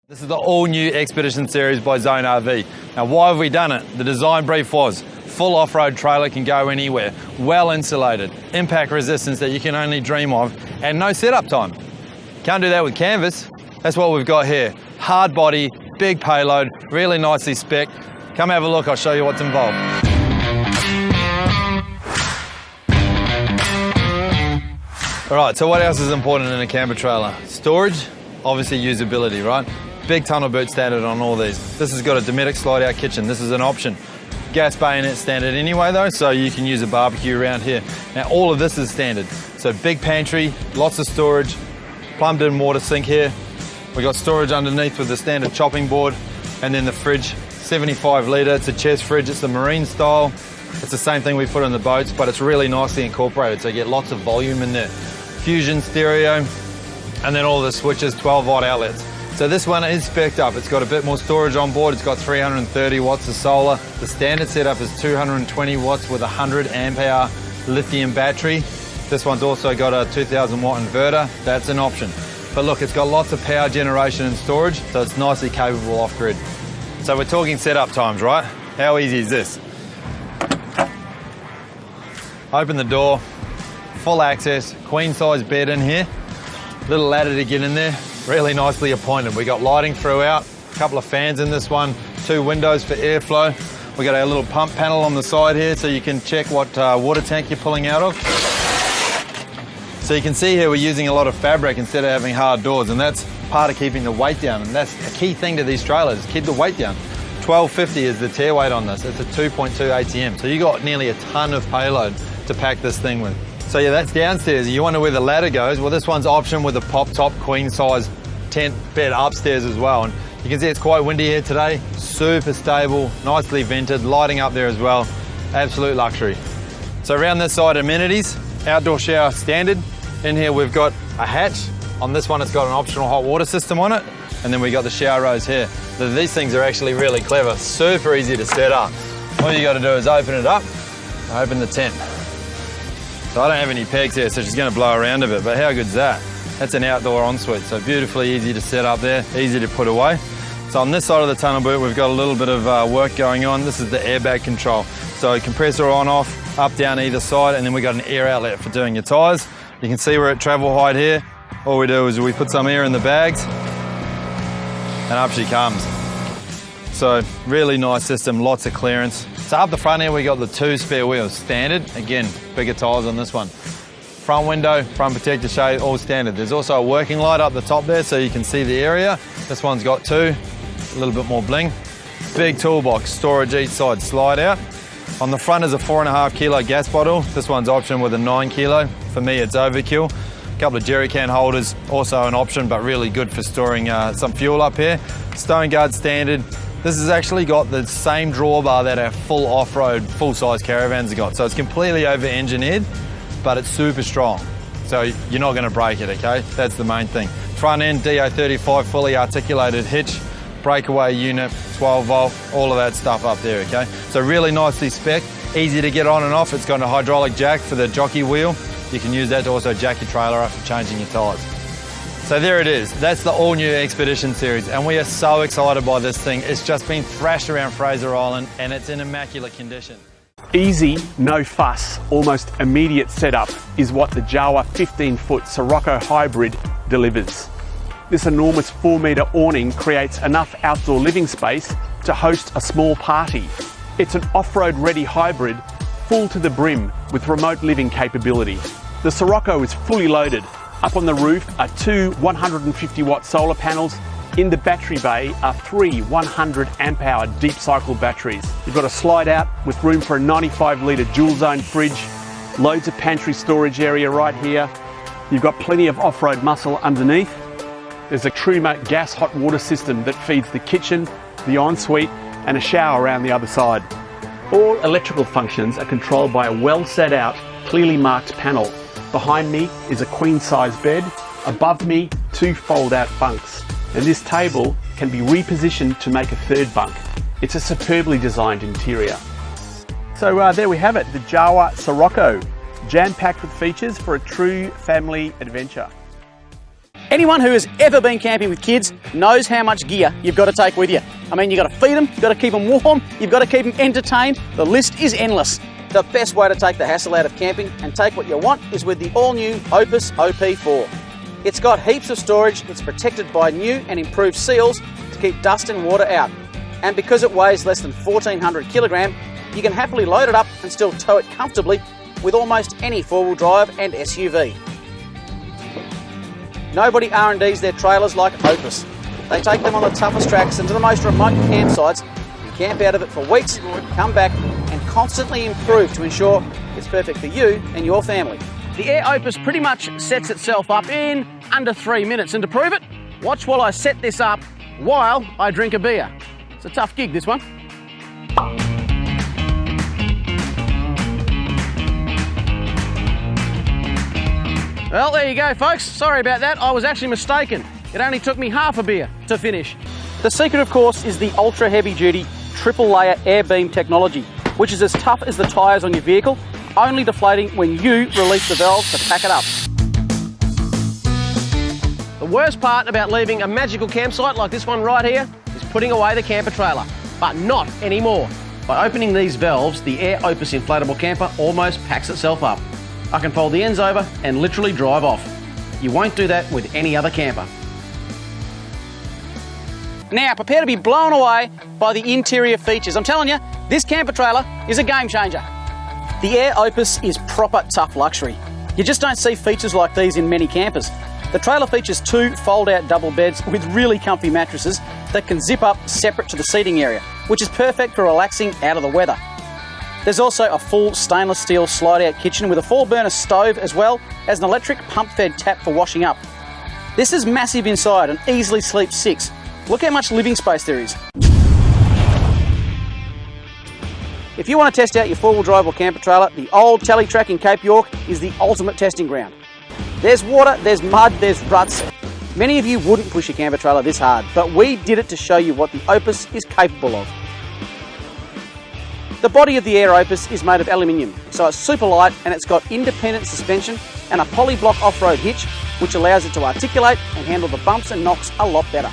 This is the all-new Expedition Series by Zone RV. Now, why have we done it? The design brief was full off-road trailer, can go anywhere, well insulated, impact resistance that you can only dream of, and no setup time. Can't do that with canvas. That's what we've got here. Hard body, big payload, really nicely spec'd. Come have a look, I'll show you what's involved. All right, so what else is important in a camper trailer? Storage, obviously usability, right? Big tunnel boot standard on all these. This has got a Dometic slide-out kitchen. This is an option. Gas bayonet standard anyway though, so you can use a barbecue around here. Now all of this is standard. So big pantry, lots of storage, plumbed in water sink here. We've got storage underneath with the standard chopping board, and then the fridge, 75 litre. It's a chest fridge, it's the marine style. It's the same thing we put on the boats, but it's really nicely incorporated, so you get lots of volume in there. Fusion stereo, and then all the switches, 12-watt outlets. So this one is spec'd up. It's got a bit more storage on board. It's got 330 watts of solar. The standard setup is 220 watts with a 100 amp hour lithium battery. This one's also got a 2000 watt inverter. That's an option. But look, it's got lots of power generation and storage, so it's nicely capable off-grid. So we're talking setup times, right? How easy is this? Open the door, full access, queen size bed in here. Little ladder to get in there. Really nicely appointed. We got lighting throughout, a couple of fans in this one, 2 windows for airflow. We got our little pump panel on the side here so you can check what water tank you're pulling out of. So you can see here we're using a lot of fabric instead of having hard doors, and that's part of keeping the weight down, and that's a key thing to these trailers, keep the weight down. 1250 is the tear weight on this. It's a 2.2 ATM, so you got nearly a ton of payload to pack this thing with. So yeah, that's downstairs. You wonder where the ladder goes. Well, this one's option with a pop-top queen size tent bed upstairs as well. And you can see it's quite windy here today. Super stable, nicely vented, lighting up there as well. Absolute luxury. So around this side, amenities, outdoor shower standard. In here we've got a hatch. On this one it's got an optional hot water system on it. And then we got the shower rows here. These things are actually really clever, super easy to set up. All you got to do is open it up, open the tent. So I don't have any pegs here, so she's going to blow around a bit, but how good's that? That's an outdoor ensuite, so beautifully easy to set up there, easy to put away. So on this side of the tunnel boot, we've got a little bit of work going on. This is the airbag control. So compressor on, off, up, down either side, and then we've got an air outlet for doing your tyres. You can see we're at travel height here. All we do is we put some air in the bags, and up she comes. So really nice system, lots of clearance. So up the front here we got the 2 spare wheels, standard. Again, bigger tyres on this one. Front window, front protector shade, all standard. There's also a working light up the top there so you can see the area. This one's got 2, a little bit more bling. Big toolbox, storage each side, slide out. On the front is a 4.5 kilo gas bottle. This one's option with a 9 kilo. For me, it's overkill. A couple of jerry can holders, also an option, but really good for storing some fuel up here. Stone guard standard. This has actually got the same drawbar that our full off-road, full-size caravans have got. So it's completely over-engineered, but it's super strong. So you're not gonna break it, okay? That's the main thing. Front end, DO35 fully articulated hitch, breakaway unit, 12 volt, all of that stuff up there, okay? So really nicely spec'd, easy to get on and off. It's got a hydraulic jack for the jockey wheel. You can use that to also jack your trailer up for changing your tyres. So there it is. That's the all-new Expedition Series, and we are so excited by this thing. It's just been thrashed around Fraser Island, and it's in immaculate condition. Easy, no fuss, almost immediate setup is what the JAWA 15-foot Sirocco Hybrid delivers. This enormous 4-metre awning creates enough outdoor living space to host a small party. It's an off-road ready hybrid, full to the brim with remote living capability. The Sirocco is fully loaded. Up on the roof are 2 150-watt solar panels. In the battery bay are 3 100 amp hour deep cycle batteries. You've got a slide out with room for a 95 litre dual zone fridge, loads of pantry storage area right here. You've got plenty of off-road muscle underneath. There's a Truma gas hot water system that feeds the kitchen, the ensuite, and a shower around the other side. All electrical functions are controlled by a well set out, clearly marked panel. Behind me is a queen size bed. Above me, 2 fold out bunks. And this table can be repositioned to make a 3rd bunk. It's a superbly designed interior. So there we have it, the JAWA Sirocco, jam-packed with features for a true family adventure. Anyone who has ever been camping with kids knows how much gear you've got to take with you. I mean, you've got to feed them, you've got to keep them warm, you've got to keep them entertained. The list is endless. The best way to take the hassle out of camping and take what you want is with the all-new Opus OP4. It's got heaps of storage, it's protected by new and improved seals to keep dust and water out. And because it weighs less than 1,400 kilogram, you can happily load it up and still tow it comfortably with almost any four-wheel drive and SUV. Nobody R&Ds their trailers like Opus. They take them on the toughest tracks and to the most remote campsites and camp out of it for weeks, come back and constantly improve to ensure it's perfect for you and your family. The Air Opus pretty much sets itself up in under 3 minutes, and to prove it, watch while I set this up while I drink a beer. It's a tough gig, this one. Well, there you go, folks. Sorry about that. I was actually mistaken. It only took me half a beer to finish. The secret, of course, is the ultra heavy-duty triple-layer air beam technology, which is as tough as the tyres on your vehicle, only deflating when you release the valve to pack it up. The worst part about leaving a magical campsite like this one right here is putting away the camper trailer, but not anymore. By opening these valves, the Air Opus inflatable camper almost packs itself up. I can fold the ends over and literally drive off. You won't do that with any other camper. Now, prepare to be blown away by the interior features. I'm telling you, this camper trailer is a game changer. The Air Opus is proper tough luxury. You just don't see features like these in many campers. The trailer features 2 fold-out double beds with really comfy mattresses that can zip up separate to the seating area, which is perfect for relaxing out of the weather. There's also a full stainless steel slide-out kitchen with a 4-burner stove, as well as an electric pump-fed tap for washing up. This is massive inside and easily sleeps 6. Look how much living space there is. If you want to test out your 4-wheel drive or camper trailer, the old Tally Track in Cape York is the ultimate testing ground. There's water, there's mud, there's ruts. Many of you wouldn't push your camper trailer this hard, but we did it to show you what the Opus is capable of. The body of the Air Opus is made of aluminium, so it's super light and it's got independent suspension and a polyblock off-road hitch, which allows it to articulate and handle the bumps and knocks a lot better.